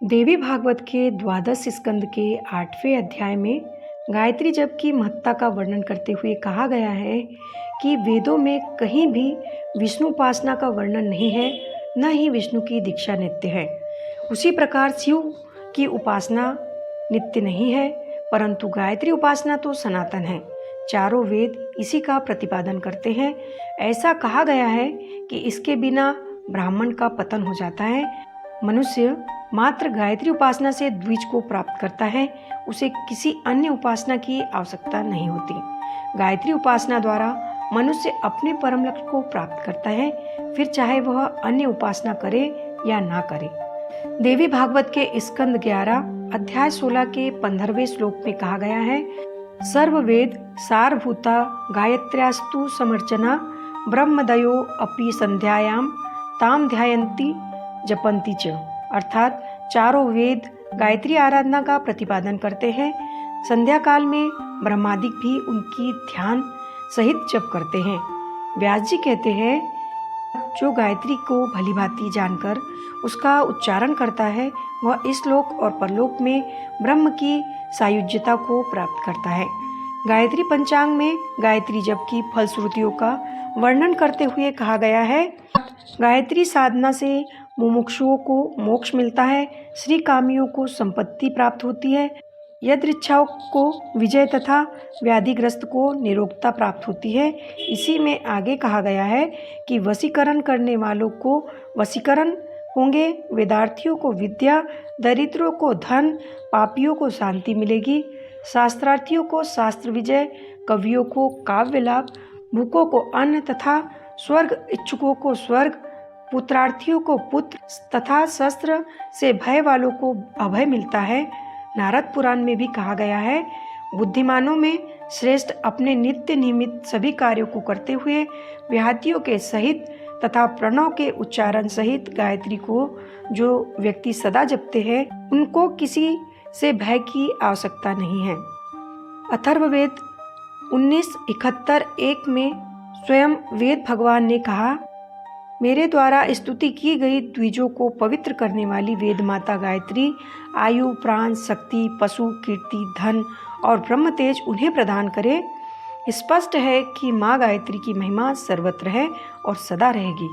देवी भागवत के द्वादश स्कंद के 8वें अध्याय में गायत्री जप की महत्ता का वर्णन करते हुए कहा गया है कि वेदों में कहीं भी विष्णु उपासना का वर्णन नहीं है, न ही विष्णु की दीक्षा नित्य है। उसी प्रकार शिव की उपासना नित्य नहीं है, परंतु गायत्री उपासना तो सनातन है। चारों वेद इसी का प्रतिपादन करते हैं। ऐसा कहा गया है कि इसके बिना ब्राह्मण का पतन हो जाता है। मनुष्य मात्र गायत्री उपासना से द्विज को प्राप्त करता है, उसे किसी अन्य उपासना की आवश्यकता नहीं होती। गायत्री उपासना द्वारा मनुष्य अपने परम लक्ष्य को प्राप्त करता है, फिर चाहे वह अन्य उपासना करे या ना करे। देवी भागवत के स्कंद 11 अध्याय 16 के 15वें श्लोक में कहा गया है, सर्ववेद सारभूता गायत्र्यास्तु समर्चना ब्रह्मदयो अपि संध्यायाम ताम ध्यायन्ति जपन्ति च। अर्थात चारों वेद गायत्री आराधना का प्रतिपादन करते हैं। संध्या काल में ब्रह्मादिक भी उनकी ध्यान सहित जप करते हैं। व्यास जी कहते हैं, जो गायत्री को भलीभांति जानकर उसका उच्चारण करता है, वह इस लोक और परलोक में ब्रह्म की सायुज्यता को प्राप्त करता है। गायत्री पंचांग में गायत्री जप की फलश्रुतियों का वर्णन करते हुए कहा गया है, गायत्री साधना से मुमुक्षुओं को मोक्ष मिलता है, श्री कामियों को संपत्ति प्राप्त होती है, यदृच्छाओं को विजय तथा व्याधिग्रस्त को निरोगता प्राप्त होती है। इसी में आगे कहा गया है कि वशीकरण करने वालों को वशीकरण होंगे, वेदार्थियों को विद्या, दरिद्रों को धन, पापियों को शांति मिलेगी, शास्त्रार्थियों को शास्त्र विजय, कवियों को काव्य लाभ, भूखों को अन्न तथा स्वर्ग इच्छुकों को स्वर्ग, पुत्रार्थियों को पुत्र तथा शस्त्र से भय वालों को अभय मिलता है। नारद पुराण में भी कहा गया है, बुद्धिमानों में श्रेष्ठ अपने नित्य नियमित सभी कार्यों को करते हुए व्याहतियों के सहित तथा प्रणव के उच्चारण सहित गायत्री को जो व्यक्ति सदा जपते हैं, उनको किसी से भय की आवश्यकता नहीं है। अथर्ववेद 19:71 में स्वयं वेद भगवान ने कहा, मेरे द्वारा स्तुति की गई द्विजों को पवित्र करने वाली वेद माता गायत्री आयु, प्राण, शक्ति, पशु, कीर्ति, धन और ब्रह्म तेज उन्हें प्रदान करे। स्पष्ट है कि माँ गायत्री की महिमा सर्वत्र है और सदा रहेगी।